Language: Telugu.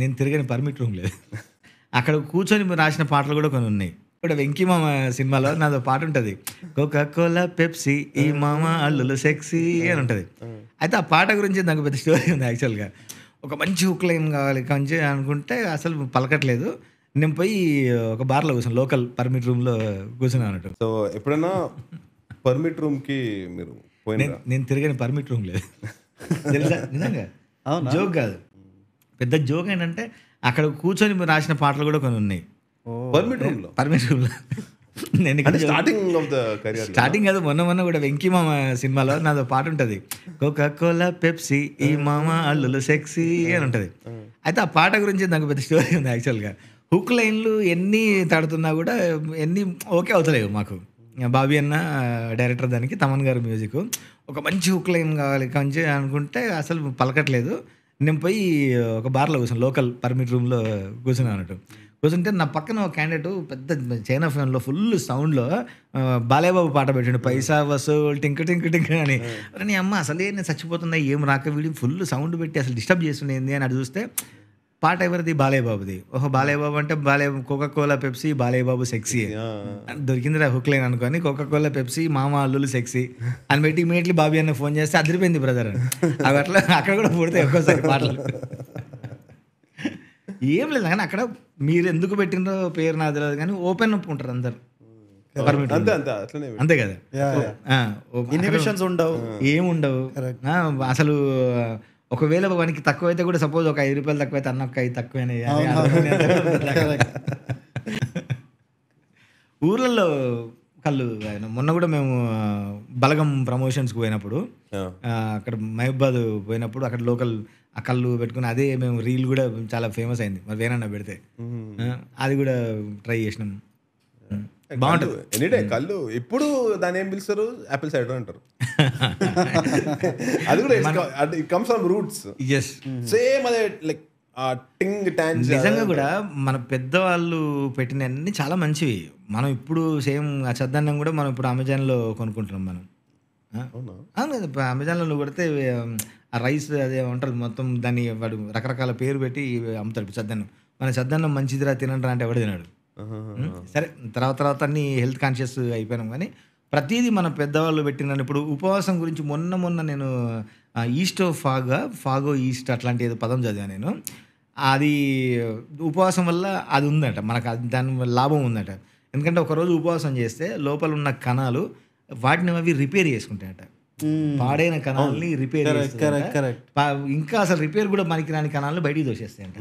నేను తిరగని పర్మిట్ రూమ్ లేదు. అక్కడ కూర్చొని రాసిన పాటలు కూడా కొన్ని ఉన్నాయి. ఇప్పుడు 'వెంకీ మామ' సినిమాలో నాదో పాట ఉంటది. కోకా కోలా, పెప్సీ ఈ మామ అల్లులు సెక్సీ అని ఉంటది. అయితే ఆ పాట గురించి నాకు పెద్ద స్టోరీ ఉంది యాక్చువల్‌గా. ఒక మంచి హుక్ లైన్ కావాలి కంచి అనుకుంటే అసలు పలకట్లేదు. నేను పోయి ఒక బార్‌లో కూర్చున్నా. లోకల్ పర్మిట్ రూమ్‌లో కూర్చున్నా అన్నట్టు. సో ఎప్పుడైనా పర్మిట్ రూమ్‌కి మీరు పోయినారా? నేను తిరగని పర్మిట్ రూమ్ లేదు. తెలుసా? నిజంగా. జోక్ కాదు. పెద్ద జోక్ ఏంటంటే అక్కడ కూర్చొని రాసిన పాటలు కూడా కొన్ని ఉన్నాయి. పర్మిట్ రూమ్‌లో పర్మిట్ రూమ్‌లో. నేను అంటే starting of the career. Starting కాదు, మొన్న కూడా 'వెంకీ మామ' సినిమాలో నాదో పాట ఉంటది. కోకా కోలా, పెప్సీ ఈ మామ అల్లులు సెక్సీ అని ఉంటది. అయితే ఆ పాట గురించి నాకు పెద్ద స్టోరీ ఉంది యాక్చువల్‌గా. హుక్ లైన్లు ఎన్ని తడుతున్నా కూడా ఎన్ని ఓకే అవుతలేవు మాకు. బాబీ అన్న డైరెక్టర్, దానికి తమన్ గారు మ్యూజిక్. ఒక మంచి హుక్ లైన్ కావాలి కంచి అనుకుంటే అసలు పలకట్లేదు. నేను పోయి ఒక బార్‌లో కూర్చున్నా. లోకల్ పర్మిట్ రూమ్‌లో కూర్చున్నా అన్నట్టు. కూర్చుంటే నా పక్కన ఒక క్యాండిడేట్ పెద్ద చైనా ఫోన్లో ఫుల్ సౌండ్లో బాలయ్య బాబు పాట పెట్టిండు. పైసా వసూల్ టింక్ టింక్ టింక్ అని. అరే నీ అమ్మ అసలే నేను చచ్చిపోతున్నా, ఏం రాక వీడి ఫుల్ సౌండ్ పెట్టి అసలు డిస్టర్బ్ చేస్తుండే ఏంది అని అటు చూస్తే పాట ఎవరిది? బాలయ్య బాబుది. ఓహో బాలయ్య బాబు అంటే Coca Cola, Pepsi Balayya Babu sexy దొరికిందిరా హుక్ లైన్ అనుకొని కోకా కోలా, పెప్సీ మామ అల్లులు సెక్సీ అని పెట్టి ఇమీడియట్లీ బాబీ అన్న ఫోన్ చేస్తే అదిరిపోయింది బ్రదర్ అని. అవి అట్లా అక్కడ కూడా పుడతాయి ఒక్కోసారి పాటలు. ఏం లేదు కానీ అక్కడ మీరు ఎందుకు పెట్టినో పేరు నాకు తెలియదు కానీ ఓపెన్ ఒప్పుకుంటారు అందరు. అంతే కదా, ఇన్హిబిషన్స్ ఉండవు, ఏముండవు. అసలు ఒకవేళ వానికి తక్కువైతే కూడా సపోజ్ ఒక 5 రూపాయలు తక్కువైతే అన్న ఒక 5 తక్కువైనా ఊర్లలో కళ్ళు. మొన్న కూడా మేము బలగం ప్రమోషన్స్కి పోయినప్పుడు అక్కడ మహబాద్ పోయినప్పుడు అక్కడ లోకల్ ఆ కళ్ళు పెట్టుకుని అదే మేము రీల్ కూడా చాలా ఫేమస్ అయింది. మరి వేనన్నా పెడితే అది కూడా ట్రై చేసినాం. బాగుంటుంది. ఎనీడే కళ్ళు. ఇప్పుడు దాన్ని ఏం పిలుస్తారు? యాపిల్ సైడర్ అంటారు. అది కూడా it comes from roots. Same అదే లైక్ టింగ్ టాంజ్. నిజంగా కూడా మన పెద్దవాళ్ళు పెట్టిన అన్ని చాలా మంచివి. మనం ఇప్పుడు సేమ్ ఆ చద్దన్నం కూడా మనం ఇప్పుడు అమెజాన్లో కొనుక్కుంటున్నాం మనం. అవును కదా, అమెజాన్లో నువ్వు కొడితే ఆ రైస్ అదే ఉంటారు మొత్తం, దాన్ని వాడు రకరకాల పేరు పెట్టి అమ్ముతాడు చద్దన్నం. మన చద్దన్నం మంచిదిరా తినండి అంటే ఎవడు తినాడు. సరే తర్వాత అన్ని హెల్త్ కాన్షియస్ అయిపోయినాం కానీ ప్రతిదీ మన పెద్దవాళ్ళు పెట్టిన. ఇప్పుడు ఉపవాసం గురించి మొన్న నేను ఈస్ట్ ఆఫ్ ఫాగో ఈస్ట్ అట్లాంటి ఏదో పదం చదివాను నేను. అది ఉపవాసం వల్ల అది ఉందట మనకు, దాని లాభం ఉందట. ఎందుకంటే ఒకరోజు ఉపవాసం చేస్తే లోపల ఉన్న కణాలు వాటిని అవి రిపేర్ చేసుకుంటాయట. పాడైన కణాలని రిపేర్, ఇంకా అసలు రిపేర్ కూడా పనికిరాని కణాలను బయటికి తోసేస్తాయంట.